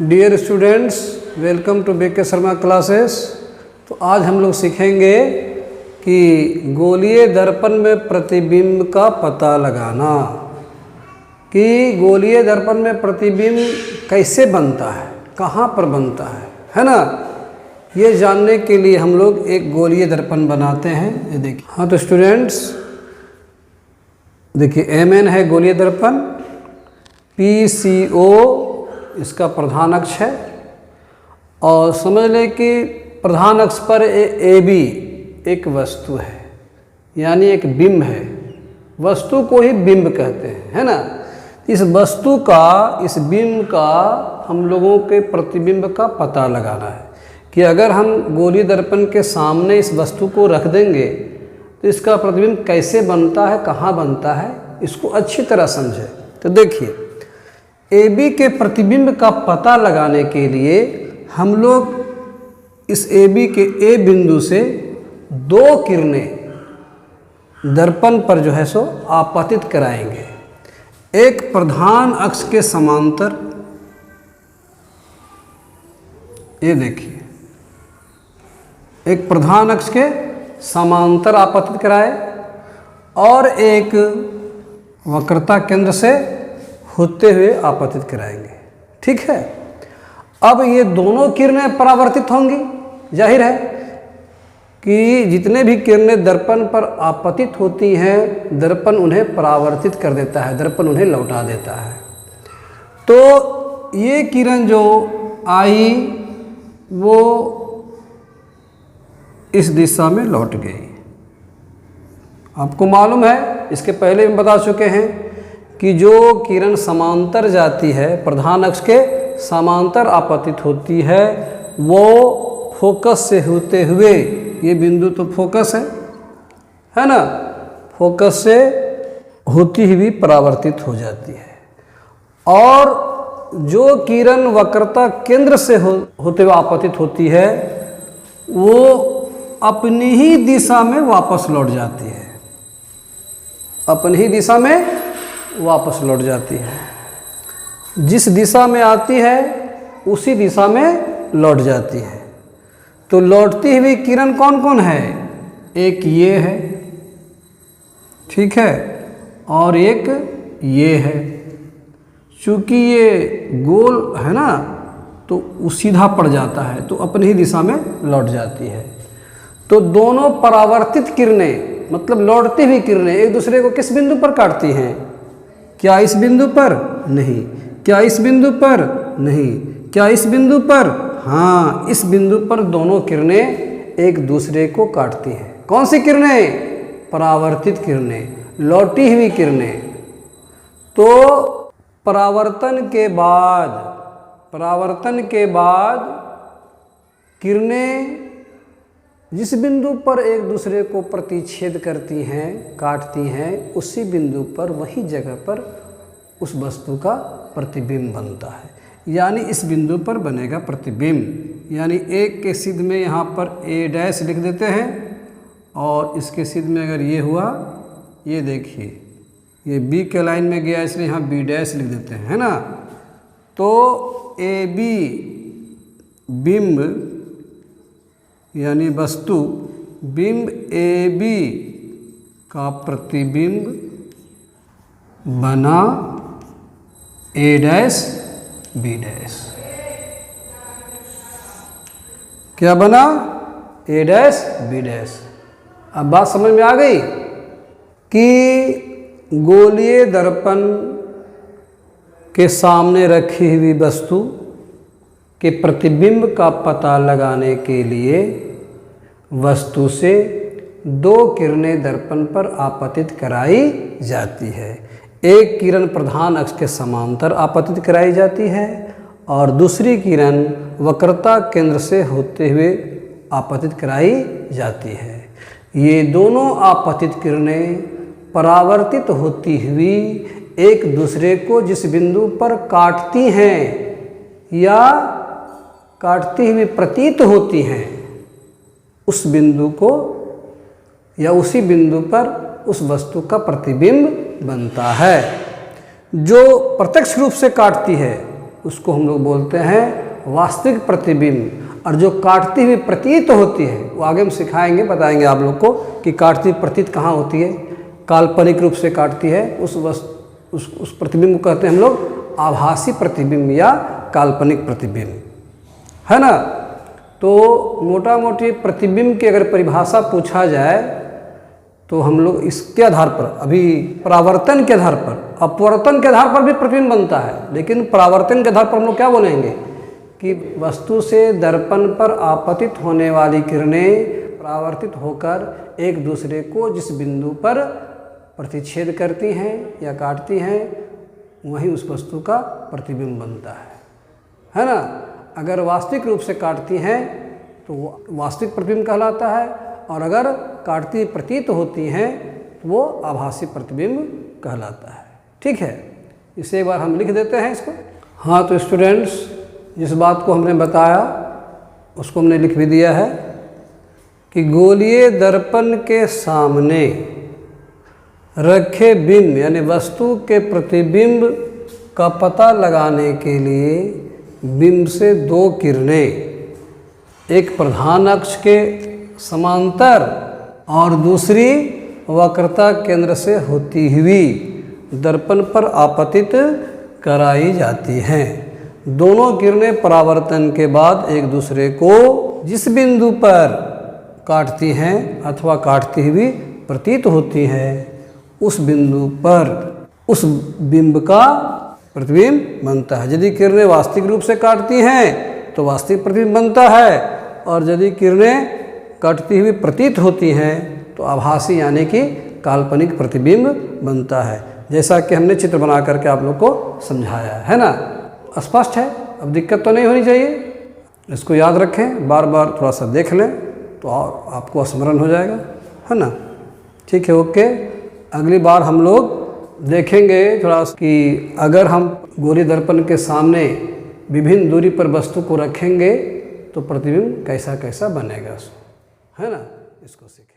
Dear students, welcome to BK Sharma classes. तो आज हम लोग सीखेंगे कि गोलीय दर्पण में प्रतिबिंब का पता लगाना, कि गोलीय दर्पण में प्रतिबिंब कैसे बनता है, कहाँ पर बनता है ना। ये जानने के लिए हम लोग एक गोलीय दर्पण बनाते हैं। ये देखिए, हाँ तो स्टूडेंट्स देखिए, Mn है गोलीय दर्पण, PCO इसका प्रधान अक्ष है, और समझ लें कि प्रधान अक्ष पर AB एक वस्तु है, यानी एक बिंब है। वस्तु को ही बिंब कहते हैं, है ना। इस वस्तु का, इस बिंब का हम लोगों के प्रतिबिंब का पता लगाना है कि अगर हम गोलीय दर्पण के सामने इस वस्तु को रख देंगे तो इसका प्रतिबिंब कैसे बनता है, कहाँ बनता है, इसको अच्छी तरह समझें। तो देखिए, AB के प्रतिबिंब का पता लगाने के लिए हम लोग इस AB के A बिंदु से दो किरणें दर्पण पर जो है सो आपतित कराएंगे। एक प्रधान अक्ष के समांतर, ये देखिए, एक प्रधान अक्ष के समांतर आपतित कराए और एक वक्रता केंद्र से होते हुए आपतित कराएंगे। ठीक है। अब ये दोनों किरणें परावर्तित होंगी। जाहिर है कि जितने भी किरणें दर्पण पर आपतित होती हैं, दर्पण उन्हें परावर्तित कर देता है, दर्पण उन्हें लौटा देता है। तो ये किरण जो आई वो इस दिशा में लौट गई। आपको मालूम है, इसके पहले हम बता चुके हैं कि जो किरण समांतर जाती है, प्रधान अक्ष के समांतर आपतित होती है, वो फोकस से होते हुए, ये बिंदु तो फोकस है ना, फोकस से होती हुई परावर्तित हो जाती है। और जो किरण वक्रता केंद्र से होते हुए आपतित होती है, वो अपनी ही दिशा में वापस लौट जाती है, अपनी ही दिशा में वापस लौट जाती है। जिस दिशा में आती है उसी दिशा में लौट जाती है। तो लौटती हुई किरण कौन कौन है? एक ये है, ठीक है, और एक ये है। चूंकि ये गोल है ना, तो वो सीधा पड़ जाता है, तो अपनी ही दिशा में लौट जाती है। तो दोनों परावर्तित किरणें, मतलब लौटती हुई किरणें, एक दूसरे को किस बिंदु पर काटती हैं? क्या इस बिंदु पर? नहीं। क्या इस बिंदु पर? नहीं। क्या इस बिंदु पर? हाँ, इस बिंदु पर दोनों किरणें एक दूसरे को काटती हैं। कौन सी किरणें? परावर्तित किरणें, लौटी हुई किरणें। तो परावर्तन के बाद किरणें जिस बिंदु पर एक दूसरे को प्रतिच्छेद करती हैं, काटती हैं, उसी बिंदु पर, वही जगह पर उस वस्तु का प्रतिबिंब बनता है। यानी इस बिंदु पर बनेगा प्रतिबिंब। यानी एक के सिद्ध में यहाँ पर A' लिख देते हैं, और इसके सिद्ध में अगर ये हुआ, ये देखिए, ये B के लाइन में गया, इसलिए यहाँ B' लिख देते हैं, है ना। तो AB बिंब यानी वस्तु बिंब AB का प्रतिबिंब बना A' B'। क्या बना? A' B'। अब बात समझ में आ गई कि गोलीय दर्पण के सामने रखी हुई वस्तु के प्रतिबिंब का पता लगाने के लिए वस्तु से दो किरणें दर्पण पर आपतित कराई जाती है। एक किरण प्रधान अक्ष के समांतर आपतित कराई जाती है, और दूसरी किरण वक्रता केंद्र से होते हुए आपतित कराई जाती है। ये दोनों आपतित किरणें परावर्तित होती हुई एक दूसरे को जिस बिंदु पर काटती हैं या काटती हुई प्रतीत होती हैं, उस बिंदु को या उसी बिंदु पर उस वस्तु का प्रतिबिंब बनता है। जो प्रत्यक्ष रूप से काटती है उसको हम लोग बोलते हैं वास्तविक प्रतिबिंब। और जो काटती हुई प्रतीत होती है वो आगे हम सिखाएंगे, बताएंगे आप लोग को कि काटती हुई प्रतीत कहाँ होती है, काल्पनिक रूप से काटती है, उस प्रतिबिंब को कहते हैं हम लोग आभासी प्रतिबिंब या काल्पनिक प्रतिबिंब, है ना। तो मोटा मोटी प्रतिबिंब की अगर परिभाषा पूछा जाए तो हम लोग इसके आधार पर, अभी परावर्तन के आधार पर, अपवर्तन के आधार पर भी प्रतिबिंब बनता है, लेकिन परावर्तन के आधार पर हम लोग क्या बोलेंगे कि वस्तु से दर्पण पर आपतित होने वाली किरणें परावर्तित होकर एक दूसरे को जिस बिंदु पर प्रतिच्छेद करती हैं या काटती हैं वहीं उस वस्तु का प्रतिबिंब बनता है ना। अगर वास्तविक रूप से काटती हैं तो वो वास्तविक प्रतिबिंब कहलाता है, और अगर काटती प्रतीत होती हैं तो वो आभासी प्रतिबिंब कहलाता है। ठीक है, इसे एक बार हम लिख देते हैं इसको। हाँ, तो स्टूडेंट्स जिस बात को हमने बताया उसको हमने लिख भी दिया है कि गोलीय दर्पण के सामने रखे बिंब यानी वस्तु के प्रतिबिंब का पता लगाने के लिए बिंब से दो किरणें, एक प्रधान अक्ष के समांतर और दूसरी वक्रता केंद्र से होती हुई दर्पण पर आपतित कराई जाती हैं। दोनों किरणें परावर्तन के बाद एक दूसरे को जिस बिंदु पर काटती हैं अथवा काटती हुई प्रतीत होती हैं उस बिंदु पर उस बिंब का प्रतिबिंब बनता है। यदि किरणें वास्तविक रूप से काटती हैं तो वास्तविक प्रतिबिंब बनता है, और यदि किरणें कटती हुई प्रतीत होती हैं तो आभासी यानी कि काल्पनिक प्रतिबिंब बनता है, जैसा कि हमने चित्र बना करके आप लोग को समझाया है ना। स्पष्ट है, अब दिक्कत तो नहीं होनी चाहिए। इसको याद रखें, बार बार थोड़ा सा देख लें तो आपको स्मरण हो जाएगा, है ना। ठीक है, ओके। अगली बार हम लोग देखेंगे थोड़ा कि अगर हम गोलीय दर्पण के सामने विभिन्न दूरी पर वस्तु को रखेंगे तो प्रतिबिंब कैसा कैसा बनेगा, है ना। इसको सीखें।